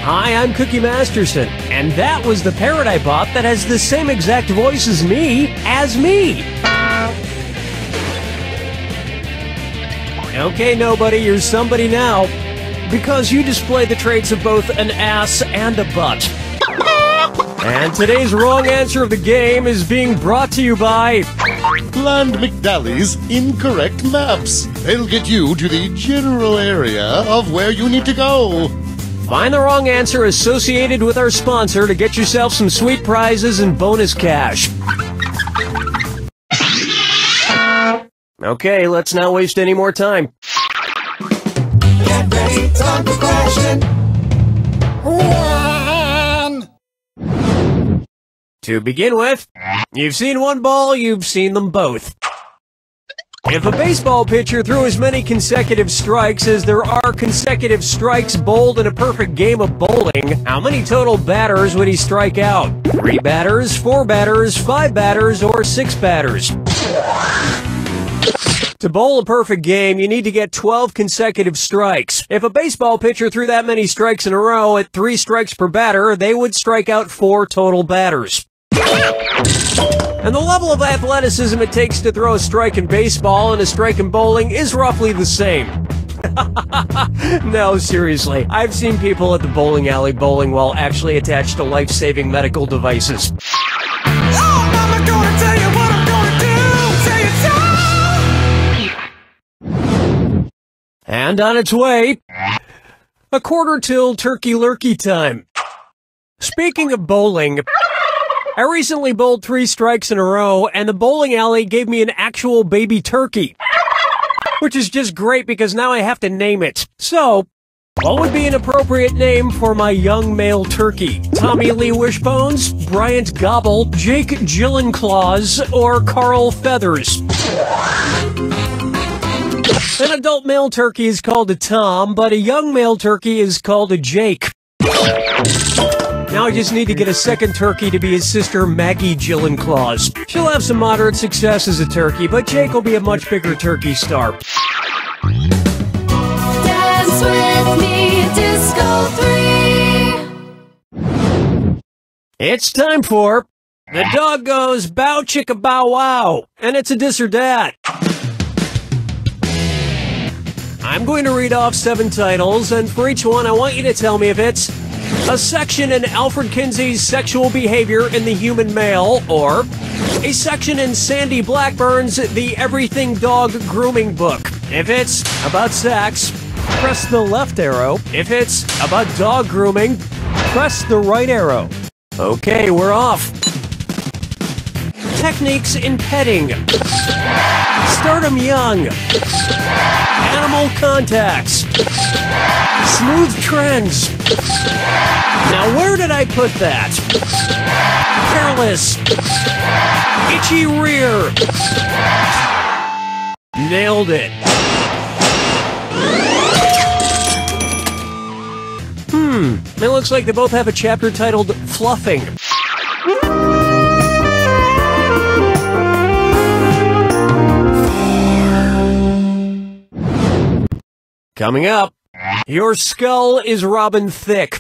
Hi, I'm Cookie Masterson, and that was the parrot I bought that has the same exact voice as me. Okay, nobody, you're somebody now, because you display the traits of both an ass and a butt. And today's wrong answer of the game is being brought to you by Land McDally's Incorrect Maps. They'll get you to the general area of where you need to go. Find the wrong answer associated with our sponsor to get yourself some sweet prizes and bonus cash. Okay, let's not waste any more time. Get ready, time for question 1. To begin with, you've seen one ball, you've seen them both. If a baseball pitcher threw as many consecutive strikes as there are consecutive strikes bowled in a perfect game of bowling, how many total batters would he strike out? 3 batters, 4 batters, 5 batters, or 6 batters? To bowl a perfect game, you need to get 12 consecutive strikes. If a baseball pitcher threw that many strikes in a row at 3 strikes per batter, they would strike out 4 total batters. And the level of athleticism it takes to throw a strike in baseball and a strike in bowling is roughly the same. No, seriously, I've seen people at the bowling alley bowling while actually attached to life-saving medical devices. Oh, Mama, gonna tell you what I'm gonna do. Say it so. And on its way, a quarter till turkey lurkey time. Speaking of bowling, I recently bowled 3 strikes in a row, and the bowling alley gave me an actual baby turkey. Which is just great because now I have to name it. So, what would be an appropriate name for my young male turkey? Tommy Lee Wishbones, Bryant Gobble, Jake Gyllenclaws, or Carl Feathers? An adult male turkey is called a Tom, but a young male turkey is called a Jake. Now I just need to get a second turkey to be his sister Maggie Gyllenclaws. She'll have some moderate success as a turkey, but Jake will be a much bigger turkey star. Dance with me, Disco 3. It's time for The Dog Goes Bow Chicka Bow Wow, and it's a this or that. I'm going to read off 7 titles, and for each one I want you to tell me if it's a section in Alfred Kinsey's Sexual Behavior in the Human Male, or a section in Sandy Blackburn's The Everything Dog Grooming Book. If it's about sex, press the left arrow. If it's about dog grooming, press the right arrow. Okay, we're off. Techniques in petting. Start 'em young. Animal contacts. Smooth trends. Now where did I put that? Careless. Itchy rear. Nailed it. It looks like they both have a chapter titled Fluffing. Coming up, your skull is Robin Thicke.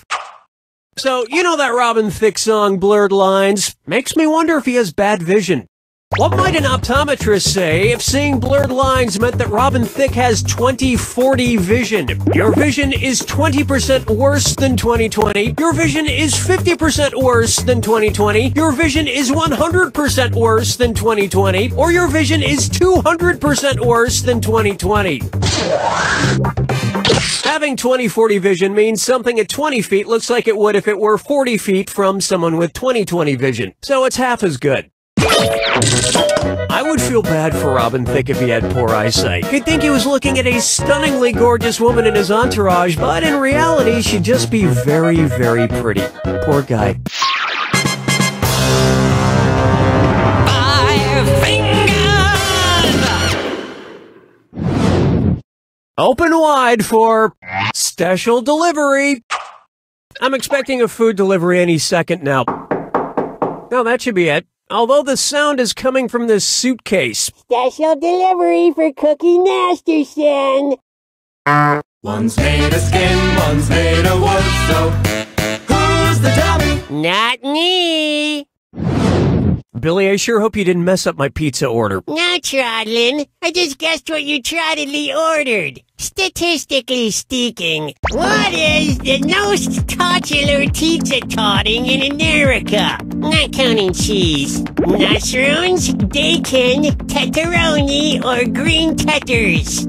So, you know that Robin Thicke song, Blurred Lines? Makes me wonder if he has bad vision. What might an optometrist say if seeing blurred lines meant that Robin Thicke has 20/40 vision? Your vision is 20% worse than 20/20. Your vision is 50% worse than 20/20. Your vision is 100% worse than 20/20. Or your vision is 200% worse than 20/20. Having 20/40 vision means something at 20 feet looks like it would if it were 40 feet from someone with 20/20 vision. So it's half as good. I would feel bad for Robin Thicke if he had poor eyesight. You'd think he was looking at a stunningly gorgeous woman in his entourage, but in reality, she'd just be very, very pretty. Poor guy. 5 fingers. Open wide for special delivery. I'm expecting a food delivery any second now. No, that should be it. Although the sound is coming from this suitcase. Special delivery for Cookie Masterson. One's made of skin, one's made of wood, so Not me. Billy, I sure hope you didn't mess up my pizza order. No, Trottlin. I just guessed what you trottedly ordered. Statistically speaking, what is the most popular pizza topping in America? Not counting cheese. Mushrooms, bacon, pepperoni, or green peppers.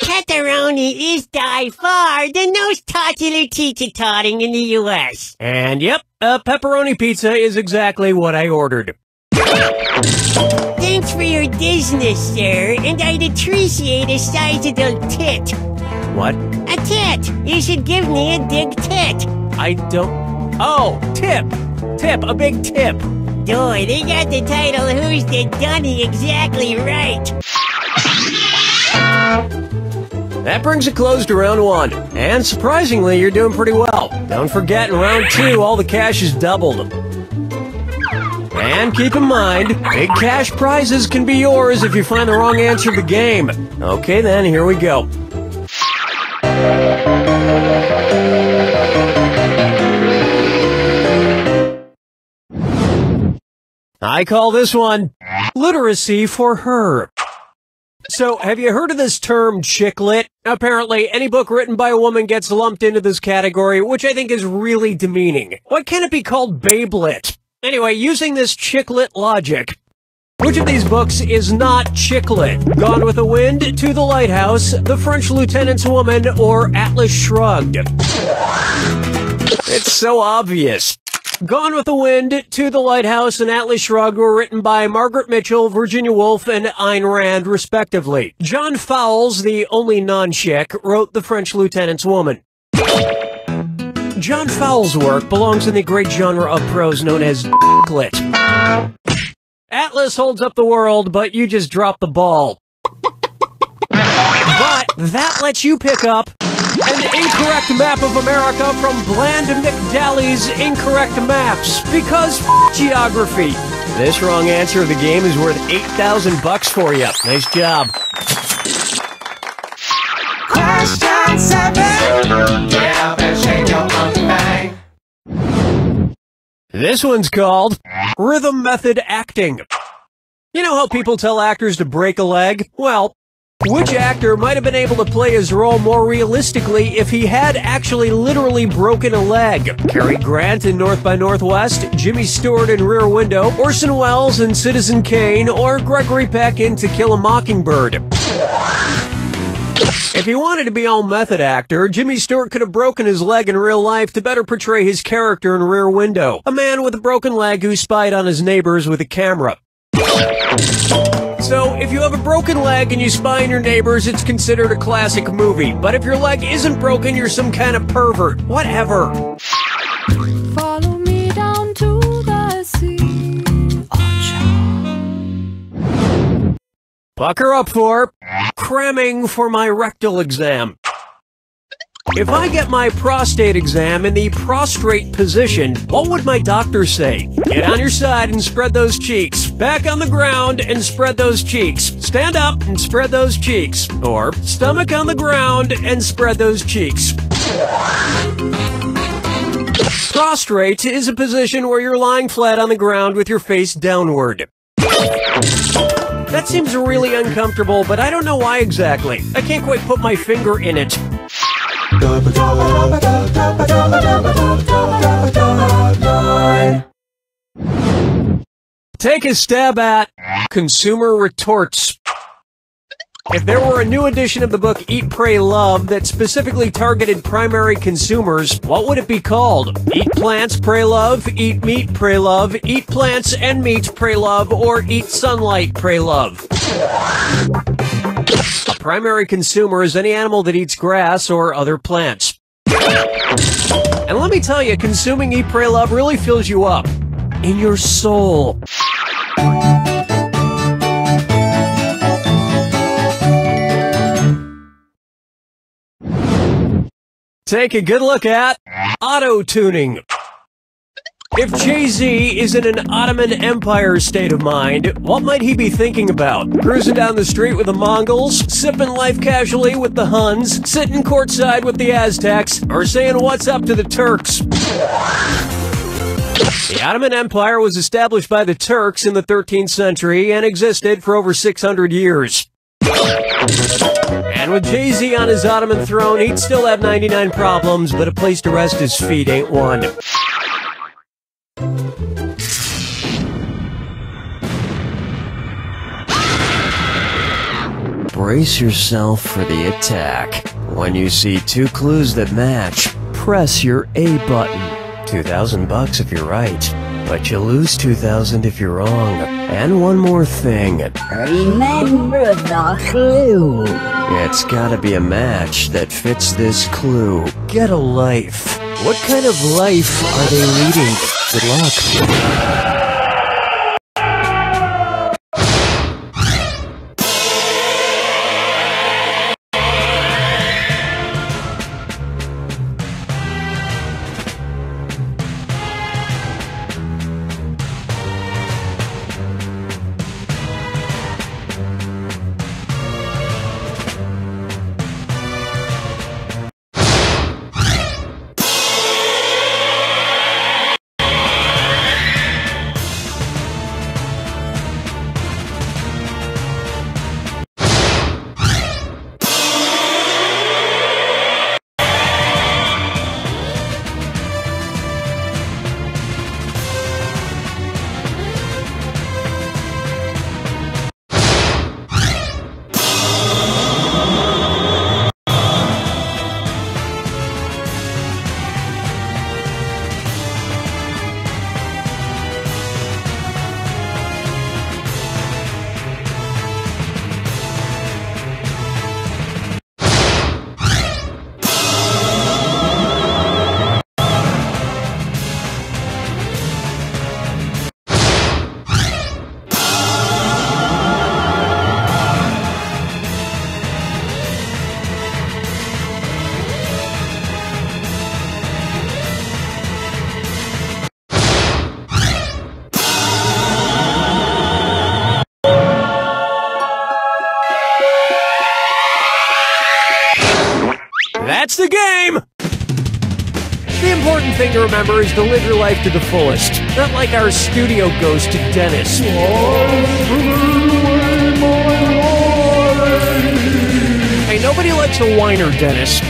Pepperoni is by far the most popular pizza topping in the U.S. And yep, a pepperoni pizza is exactly what I ordered. Thanks for your business, sir, and I'd appreciate a sizable tit. What? A tit! You should give me a big tit. I don't... Oh, tip! Tip, a big tip. Boy, they got the title Who's the Dunny exactly right. That brings a close to round 1. And surprisingly, you're doing pretty well. Don't forget, in round 2, all the cash is doubled. And keep in mind, big cash prizes can be yours if you find the wrong answer to the game. Okay then, here we go. I call this one Literacy for Her. So, have you heard of this term chick lit? Apparently, any book written by a woman gets lumped into this category, which I think is really demeaning. Why can't it be called babe lit? Anyway, using this chick lit logic, which of these books is not chick lit? Gone with the Wind, To the Lighthouse, The French Lieutenant's Woman, or Atlas Shrugged? It's so obvious. Gone with the Wind, To the Lighthouse, and Atlas Shrugged were written by Margaret Mitchell, Virginia Woolf, and Ayn Rand, respectively. John Fowles, the only non-chick, wrote The French Lieutenant's Woman. John Fowles' work belongs in the great genre of prose known as lit. Atlas holds up the world, but you just dropped the ball. But that lets you pick up an incorrect map of America from Bland McDally's Incorrect Maps, because geography. This wrong answer of the game is worth $8,000 for you. Nice job. Question 7. Get up and shake your monkey bang. This one's called Rhythm Method Acting. You know how people tell actors to break a leg? Well, which actor might have been able to play his role more realistically if he had actually literally broken a leg? Cary Grant in North by Northwest, Jimmy Stewart in Rear Window, Orson Welles in Citizen Kane, or Gregory Peck in To Kill a Mockingbird? If he wanted to be all method actor, Jimmy Stewart could have broken his leg in real life to better portray his character in Rear Window, a man with a broken leg who spied on his neighbors with a camera. So, if you have a broken leg and you spy on your neighbors, it's considered a classic movie. But if your leg isn't broken, you're some kind of pervert. Whatever. Follow me down to the sea. Pucker up for cramming for my rectal exam. If I get my prostate exam in the prostrate position, what would my doctor say? Get on your side and spread those cheeks. Back on the ground and spread those cheeks. Stand up and spread those cheeks. Or stomach on the ground and spread those cheeks. Prostrate is a position where you're lying flat on the ground with your face downward. That seems really uncomfortable, but I don't know why exactly. I can't quite put my finger in it. Take a stab at consumer retorts. If there were a new edition of the book Eat, Pray, Love that specifically targeted primary consumers, what would it be called? Eat Plants, Pray, Love, Eat Meat, Pray, Love, Eat Plants and Meat, Pray, Love, or Eat Sunlight, Pray, Love? A primary consumer is any animal that eats grass or other plants. And let me tell you, consuming Eat, Pray, Love really fills you up. In your soul. Take a good look at auto-tuning. If Jay-Z is in an Ottoman Empire state of mind, what might he be thinking about? Cruising down the street with the Mongols, sipping life casually with the Huns, sitting courtside with the Aztecs, or saying what's up to the Turks? The Ottoman Empire was established by the Turks in the 13th century and existed for over 600 years. And with Jay-Z on his Ottoman throne, he'd still have 99 problems, but a place to rest his feet ain't one. Brace yourself for the attack. When you see two clues that match, press your A button. $2,000 if you're right, but you lose $2,000 if you're wrong. And one more thing. Remember the clue. It's gotta be a match that fits this clue. Get a life. What kind of life are they leading? Good luck. That's the game! The important thing to remember is to live your life to the fullest. Not like our studio ghost, Dennis. Hey, nobody likes a whiner, Dennis.